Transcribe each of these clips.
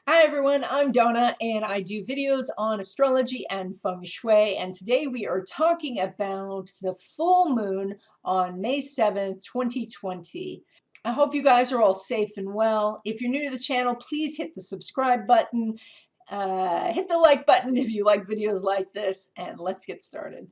Hi everyone, I'm Donna and I do videos on astrology and Feng Shui, and today we are talking about the full moon on May 7th, 2020. I hope you guys are all safe and well. If you're new to the channel, please hit the subscribe button, hit the like button if you like videos like this, and let's get started.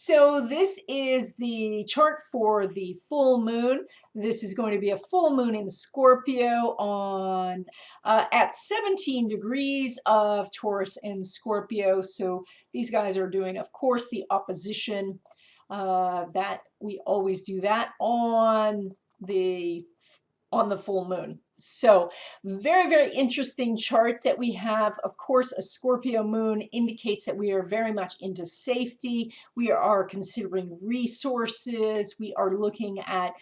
So this is the chart for the full moon. This is going to be a full moon in Scorpio on at 17 degrees of Taurus and Scorpio. So these guys are doing, of course, the opposition. That we always do that on the full moon. So very, very interesting chart that we have. Of course, a Scorpio moon indicates that we are very much into safety. We are considering resources. We are looking at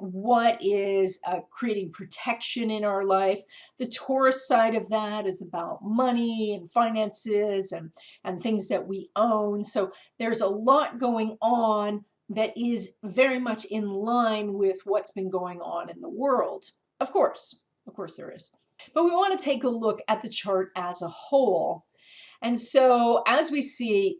what is creating protection in our life. The Taurus side of that is about money and finances and things that we own. So there's a lot going on that is very much in line with what's been going on in the world. Of course there is. But we want to take a look at the chart as a whole. And so as we see,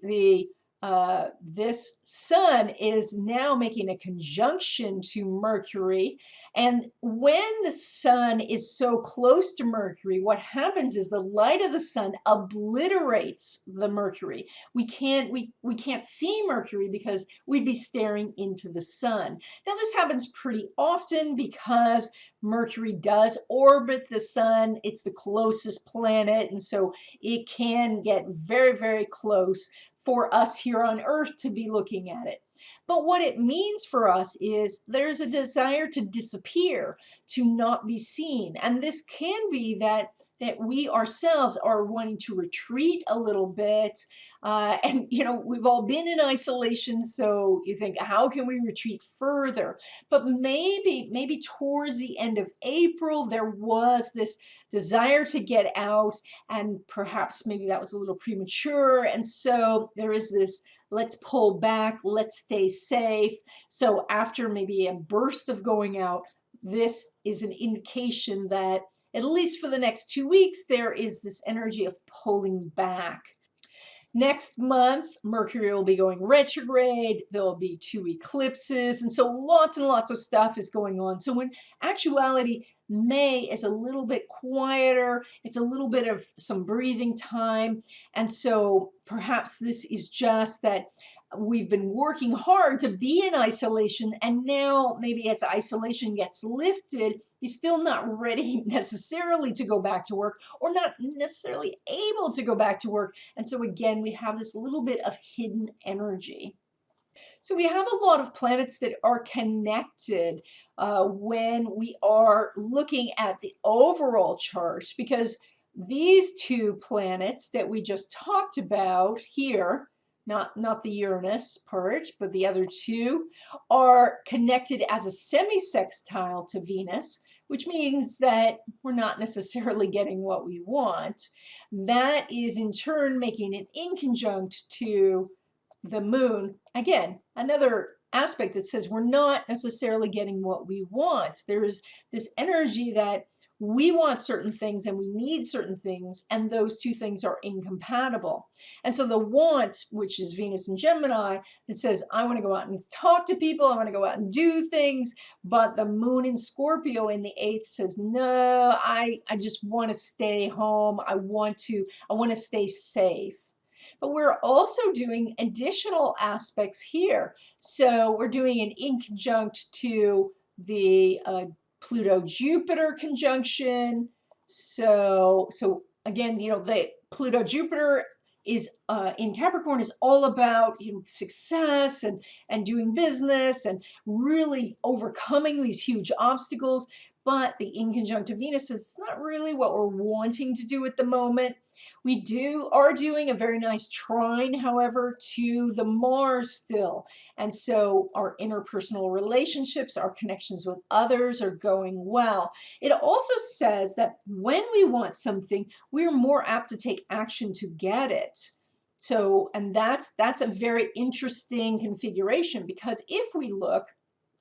this sun is now making a conjunction to Mercury. And when the sun is so close to Mercury, what happens is the light of the sun obliterates the Mercury. We can't see Mercury because we'd be staring into the sun. Now this happens pretty often because Mercury does orbit the sun. It's the closest planet, and so it can get very, very close for us here on Earth to be looking at it. But what it means for us is there's a desire to disappear, to not be seen. And this can be that we ourselves are wanting to retreat a little bit. And, you know, we've all been in isolation, so you think, how can we retreat further? But maybe towards the end of April, there was this desire to get out, and perhaps maybe that was a little premature. And so there is this, let's pull back, let's stay safe. So after maybe a burst of going out, this is an indication that at least for the next 2 weeks, there is this energy of pulling back. Next month, Mercury will be going retrograde. There'll be 2 eclipses. And so lots and lots of stuff is going on. So in actuality, May is a little bit quieter. It's a little bit of some breathing time. And so perhaps this is just that we've been working hard to be in isolation, and now maybe as isolation gets lifted, you're still not ready necessarily to go back to work, or not necessarily able to go back to work. And so again, we have this little bit of hidden energy. So we have a lot of planets that are connected when we are looking at the overall chart, because these two planets that we just talked about here, not the Uranus part, but the other two, are connected as a semi-sextile to Venus, which means that we're not necessarily getting what we want. That is in turn making it inconjunct to the moon. Again, another aspect that says we're not necessarily getting what we want. There's this energy that we want certain things and we need certain things, and those two things are incompatible. And so the want, which is Venus and Gemini, it says, I want to go out and talk to people, I want to go out and do things, but the moon in Scorpio in the 8th says, no, I just want to stay home, I want to stay safe. But we're also doing additional aspects here. So we're doing an inconjunct to the Pluto-Jupiter conjunction. So again, you know, the Pluto-Jupiter is in Capricorn is all about, you know, success and doing business and really overcoming these huge obstacles. But the inconjunct of Venus is not really what we're wanting to do at the moment. We are doing a very nice trine, however, to the Mars still. And so our interpersonal relationships, our connections with others are going well. It also says that when we want something, we're more apt to take action to get it. So, and that's a very interesting configuration, because if we look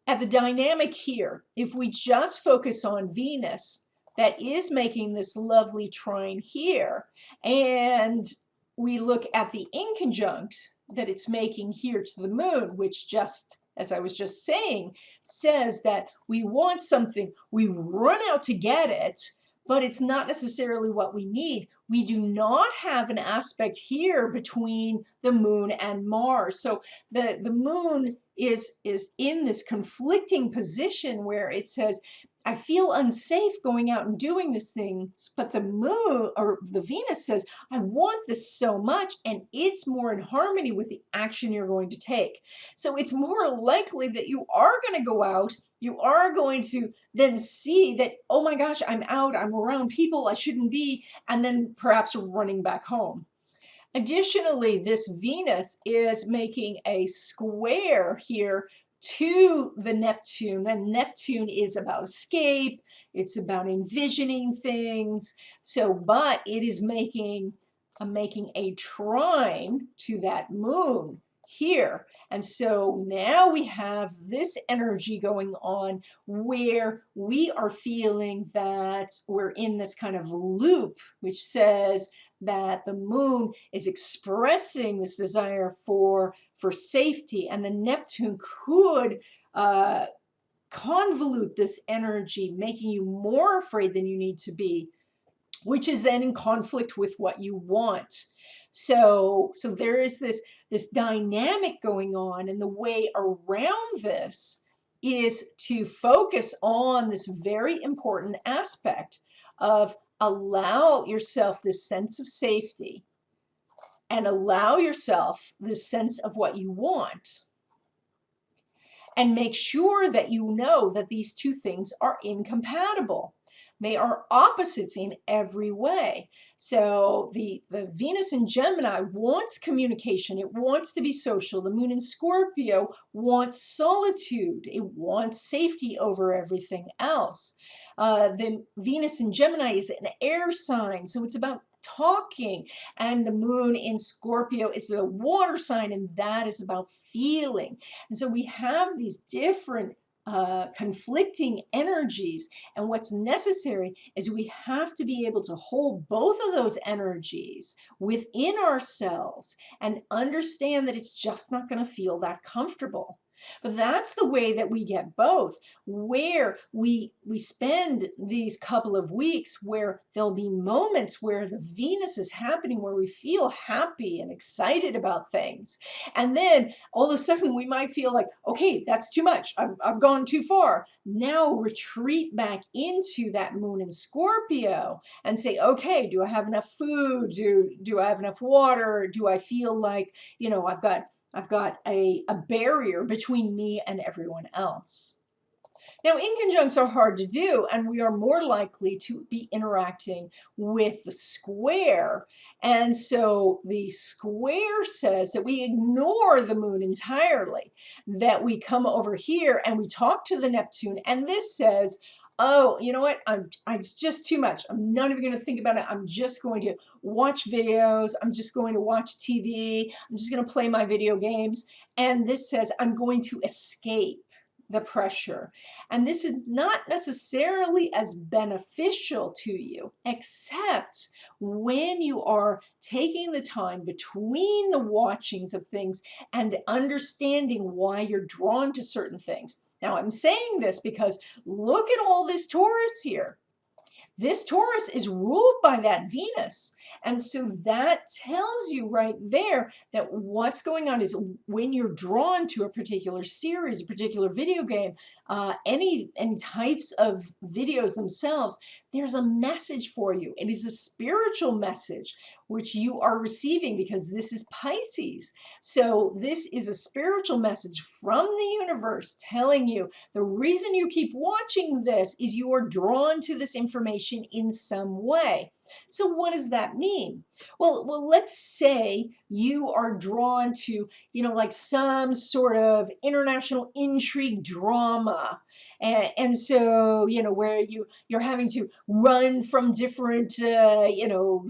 at the dynamic here, if we just focus on Venus, that is making this lovely trine here. And we look at the inconjunct that it's making here to the moon, which just, as I was just saying, says that we want something, we run out to get it, but it's not necessarily what we need. We do not have an aspect here between the moon and Mars. So the moon is in this conflicting position where it says, I feel unsafe going out and doing this thing, but the moon or the Venus says, I want this so much, and it's more in harmony with the action you're going to take. So it's more likely that you are going to go out, you are going to then see that, oh my gosh, I'm out, I'm around people I shouldn't be, and then perhaps running back home. Additionally, this Venus is making a square here to the Neptune, and Neptune is about escape, it's about envisioning things. So, but it is making a trine to that moon here. And so now we have this energy going on where we are feeling that we're in this kind of loop, which says that the moon is expressing this desire for safety, and the Neptune could convolute this energy, making you more afraid than you need to be, which is then in conflict with what you want. So there is this dynamic going on, and the way around this is to focus on this very important aspect of allow yourself this sense of safety and allow yourself this sense of what you want, and make sure that you know that these two things are incompatible. They are opposites in every way. So the Venus in Gemini wants communication. It wants to be social. The moon in Scorpio wants solitude. It wants safety over everything else. The Venus in Gemini is an air sign, so it's about talking, and the moon in Scorpio is a water sign, and that is about feeling. And so we have these different conflicting energies, and what's necessary is we have to be able to hold both of those energies within ourselves and understand that it's just not going to feel that comfortable. But that's the way that we get both, where we spend these couple of weeks where there'll be moments where the Venus is happening, where we feel happy and excited about things. And then all of a sudden we might feel like, okay, that's too much. I've gone too far. Now retreat back into that moon in Scorpio and say, okay, do I have enough food? Do I have enough water? Do I feel like, you know, I've got a barrier between me and everyone else. Now, inconjuncts are hard to do, and we are more likely to be interacting with the square. And so the square says that we ignore the moon entirely, that we come over here and we talk to the Neptune, and this says, oh, you know what? It's just too much. I'm not even going to think about it. I'm just going to watch videos. I'm just going to watch TV. I'm just going to play my video games. And this says I'm going to escape the pressure. And this is not necessarily as beneficial to you, except when you are taking the time between the watchings of things and understanding why you're drawn to certain things. Now, I'm saying this because look at all this Taurus here. This Taurus is ruled by that Venus. And so that tells you right there that what's going on is when you're drawn to a particular series, a particular video game, any types of videos themselves, there's a message for you. It is a spiritual message which you are receiving because this is Pisces. So this is a spiritual message from the universe telling you the reason you keep watching this is you are drawn to this information in some way. So what does that mean? Well, let's say you are drawn to, you know, like some sort of international intrigue drama, And so, where you're having to run from different,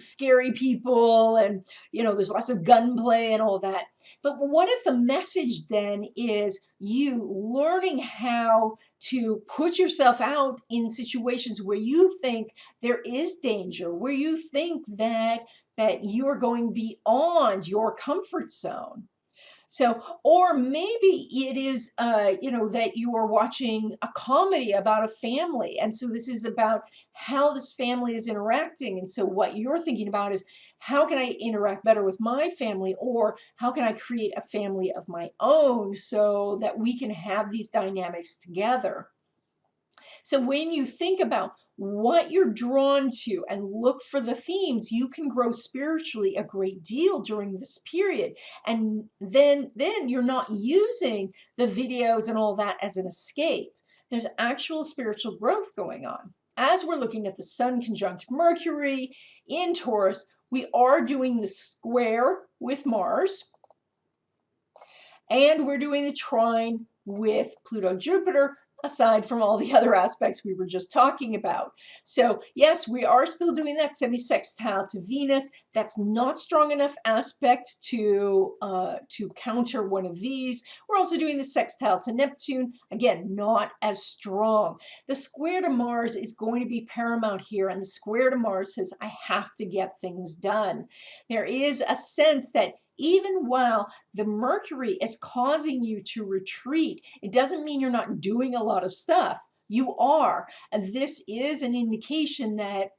scary people, and, there's lots of gunplay and all that. But what if the message then is you learning how to put yourself out in situations where you think there is danger, where you think that you're going beyond your comfort zone? So, or maybe it is, that you are watching a comedy about a family. And so this is about how this family is interacting. And so what you're thinking about is, how can I interact better with my family? Or how can I create a family of my own so that we can have these dynamics together? So when you think about what you're drawn to and look for the themes, you can grow spiritually a great deal during this period. And then you're not using the videos and all that as an escape. There's actual spiritual growth going on. As we're looking at the Sun conjunct Mercury in Taurus, we are doing the square with Mars, and we're doing the trine with Pluto Jupiter, aside from all the other aspects we were just talking about. So yes, we are still doing that semi-sextile to Venus. That's not strong enough aspect to counter one of these. We're also doing the sextile to Neptune. Again, not as strong. The square to Mars is going to be paramount here, and the square to Mars says, I have to get things done. There is a sense that even while the Mercury is causing you to retreat, it doesn't mean you're not doing a lot of stuff. You are. And this is an indication that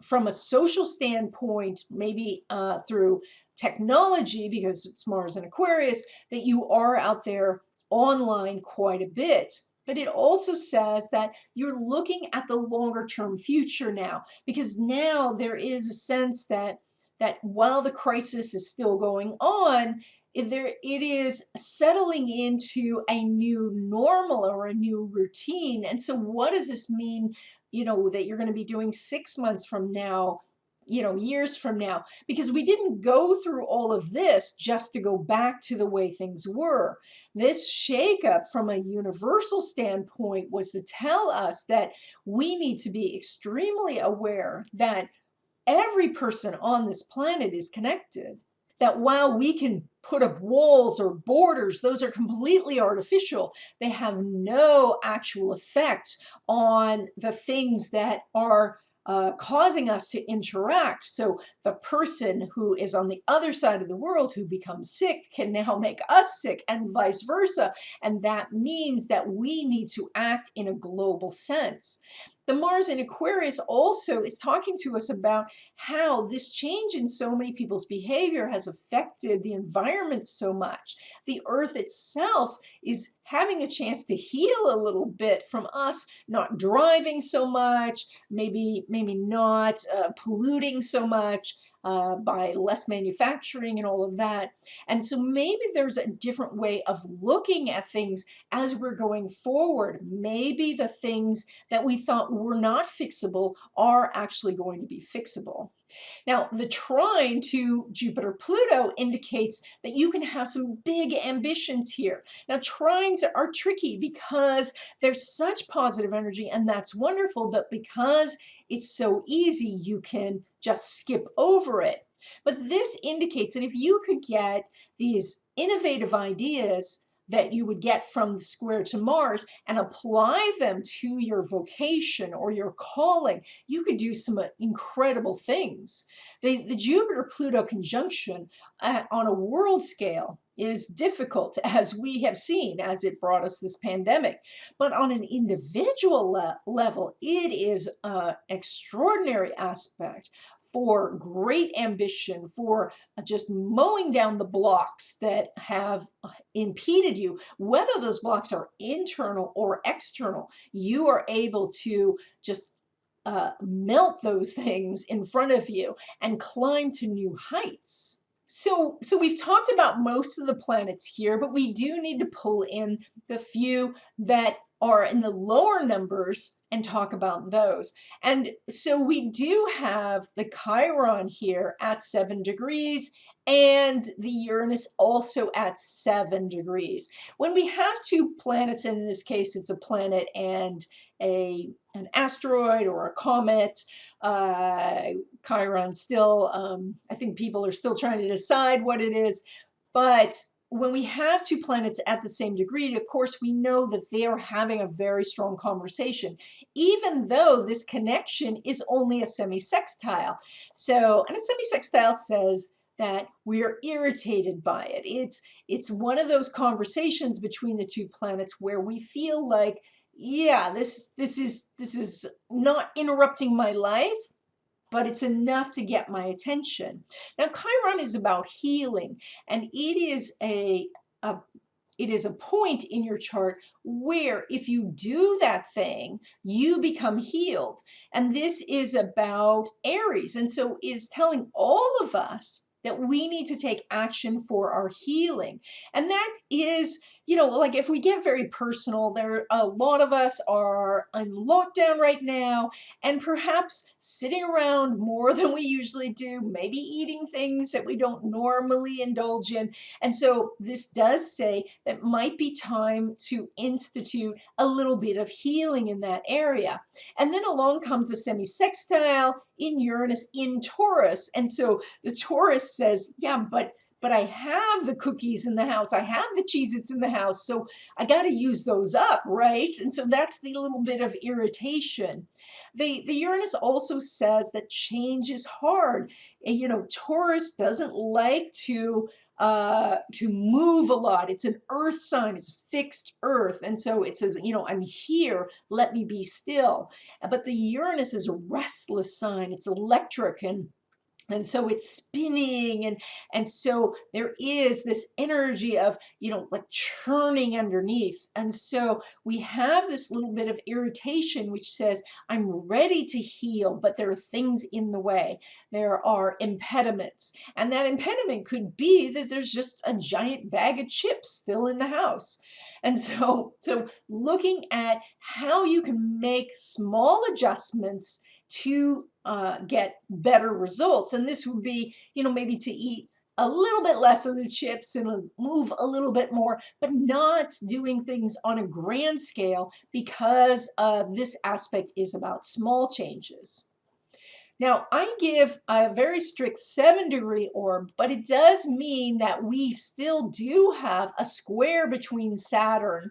from a social standpoint, maybe through technology, because it's Mars and Aquarius, that you are out there online quite a bit. But it also says that you're looking at the longer term future now, because now there is a sense that while the crisis is still going on, it is settling into a new normal or a new routine. And so what does this mean, that you're going to be doing 6 months from now, years from now? Because we didn't go through all of this just to go back to the way things were. This shakeup from a universal standpoint was to tell us that we need to be extremely aware that every person on this planet is connected. That while we can put up walls or borders, those are completely artificial. They have no actual effect on the things that are causing us to interact. So the person who is on the other side of the world who becomes sick can now make us sick, and vice versa. And that means that we need to act in a global sense. The Mars in Aquarius also is talking to us about how this change in so many people's behavior has affected the environment so much. The Earth itself is having a chance to heal a little bit from us not driving so much, maybe not polluting so much, by less manufacturing and all of that. And so maybe there's a different way of looking at things as we're going forward. Maybe the things that we thought were not fixable are actually going to be fixable. Now, the trine to Jupiter-Pluto indicates that you can have some big ambitions here. Now, trines are tricky because there's such positive energy, and that's wonderful, but because it's so easy, you can just skip over it. But this indicates that if you could get these innovative ideas that you would get from the square to Mars and apply them to your vocation or your calling, you could do some incredible things. The Jupiter-Pluto conjunction on a world scale is difficult, as we have seen, as it brought us this pandemic. But on an individual level, it is an extraordinary aspect for great ambition, for just mowing down the blocks that have impeded you. Whether those blocks are internal or external, you are able to just melt those things in front of you and climb to new heights. So we've talked about most of the planets here, but we do need to pull in the few that are in the lower numbers and talk about those. And so we do have the Chiron here at 7 degrees and the Uranus also at 7 degrees. When we have two planets, and in this case it's a planet and an asteroid or a comet, Chiron still, I think people are still trying to decide what it is, but when we have two planets at the same degree, of course, we know that they are having a very strong conversation, even though this connection is only a semi-sextile. So, and a semi-sextile says that we are irritated by it. It's one of those conversations between the two planets where we feel like, yeah, this is not interrupting my life, but it's enough to get my attention. Now, Chiron is about healing, and it is a point in your chart where if you do that thing, you become healed. And this is about Aries. And so is telling all of us that we need to take action for our healing. And that is, like if we get very personal, a lot of us are in lockdown right now and perhaps sitting around more than we usually do, maybe eating things that we don't normally indulge in. And so this does say that it might be time to institute a little bit of healing in that area. And then along comes the semi-sextile in Uranus in Taurus. And so the Taurus says, yeah, but I have the cookies in the house. I have the Cheez-Its in the house. So I got to use those up, right? And so that's the little bit of irritation. The Uranus also says that change is hard. And, Taurus doesn't like to move a lot. It's an earth sign. It's fixed earth. And so it says, I'm here. Let me be still. But the Uranus is a restless sign. It's electric and so it's spinning, and so there is this energy of, like churning underneath. And so we have this little bit of irritation, which says, I'm ready to heal, but there are things in the way. There are impediments. And that impediment could be that there's just a giant bag of chips still in the house. And so looking at how you can make small adjustments to get better results. And this would be, maybe to eat a little bit less of the chips and move a little bit more, but not doing things on a grand scale because this aspect is about small changes. Now, I give a very strict 7-degree orb, but it does mean that we still do have a square between Saturn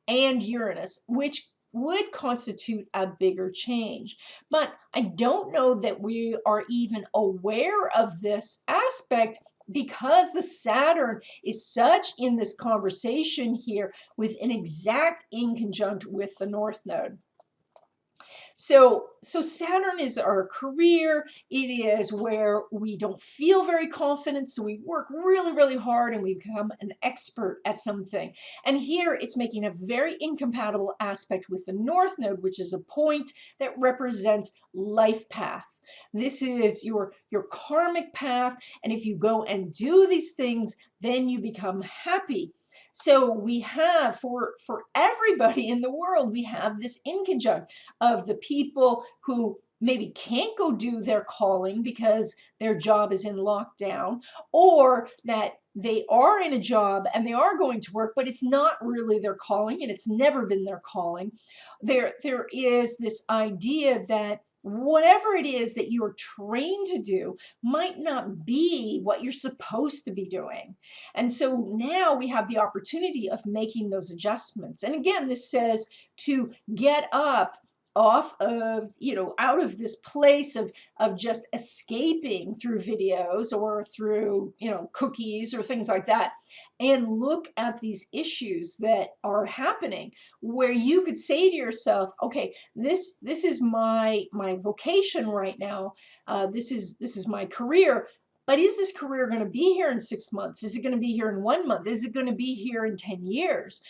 and Uranus, which would constitute a bigger change. But I don't know that we are even aware of this aspect because the Saturn is such in this conversation here with an exact inconjunct with the North Node. So Saturn is our career. It is where we don't feel very confident, so we work really, really hard and we become an expert at something. And here it's making a very incompatible aspect with the North Node, which is a point that represents life path. This is your karmic path, and if you go and do these things, then you become happy. So we have, for everybody in the world, we have this inconjunct of the people who maybe can't go do their calling because their job is in lockdown, or that they are in a job and they are going to work, but it's not really their calling and it's never been their calling. There is this idea that whatever it is that you're trained to do might not be what you're supposed to be doing. And so now we have the opportunity of making those adjustments. And again, this says to get up off of, out of this place of just escaping through videos or through, cookies or things like that, and look at these issues that are happening where you could say to yourself, okay, this is my vocation right now. This is my career. But is this career going to be here in 6 months? Is it going to be here in 1 month? Is it going to be here in 10 years?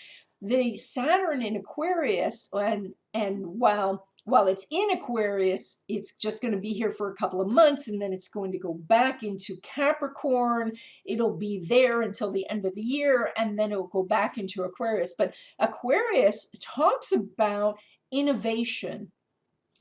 The Saturn in Aquarius, and while it's in Aquarius, it's just going to be here for a couple of months, and then it's going to go back into Capricorn. It'll be there until the end of the year, and then it'll go back into Aquarius. But Aquarius talks about innovation.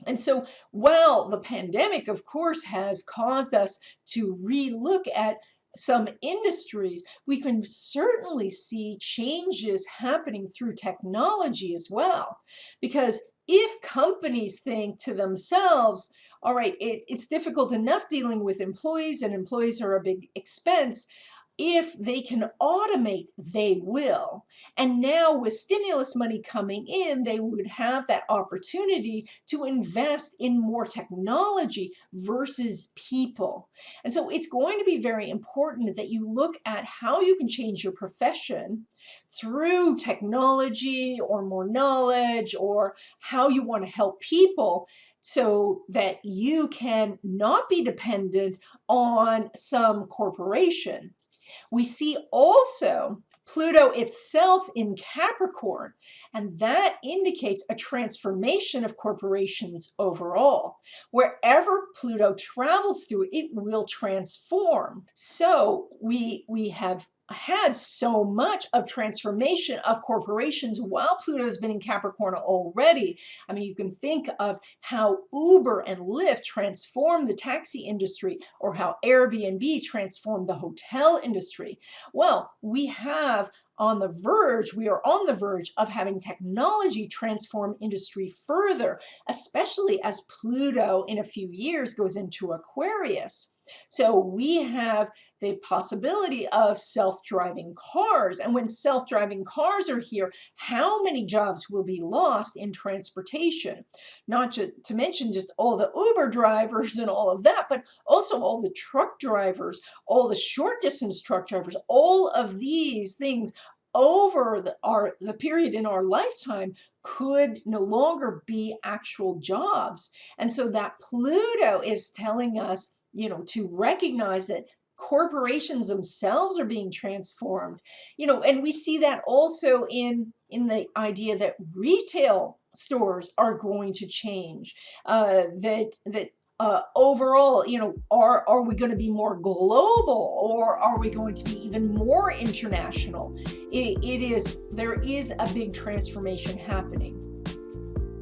And so while the pandemic, of course, has caused us to relook at some industries, we can certainly see changes happening through technology as well. Because if companies think to themselves, all right, it's difficult enough dealing with employees, and employees are a big expense. If they can automate, they will. And now with stimulus money coming in, they would have that opportunity to invest in more technology versus people. And so it's going to be very important that you look at how you can change your profession through technology or more knowledge, or how you want to help people so that you can not be dependent on some corporation. We see also Pluto itself in Capricorn, and that indicates a transformation of corporations overall. Wherever Pluto travels through, it will transform. So we have had so much of transformation of corporations while Pluto has been in Capricorn already. I mean, you can think of how Uber and Lyft transformed the taxi industry, or how Airbnb transformed the hotel industry. Well, we are on the verge of having technology transform industry further, especially as Pluto in a few years goes into Aquarius. So we have the possibility of self-driving cars. And when self-driving cars are here, how many jobs will be lost in transportation? Not to mention just all the Uber drivers and all of that, but also all the truck drivers, all the short distance truck drivers, all of these things over the period in our lifetime could no longer be actual jobs. And so that Pluto is telling us, to recognize that corporations themselves are being transformed, and we see that also in the idea that retail stores are going to change, overall, are we going to be more global, or are we going to be even more international? There is a big transformation happening.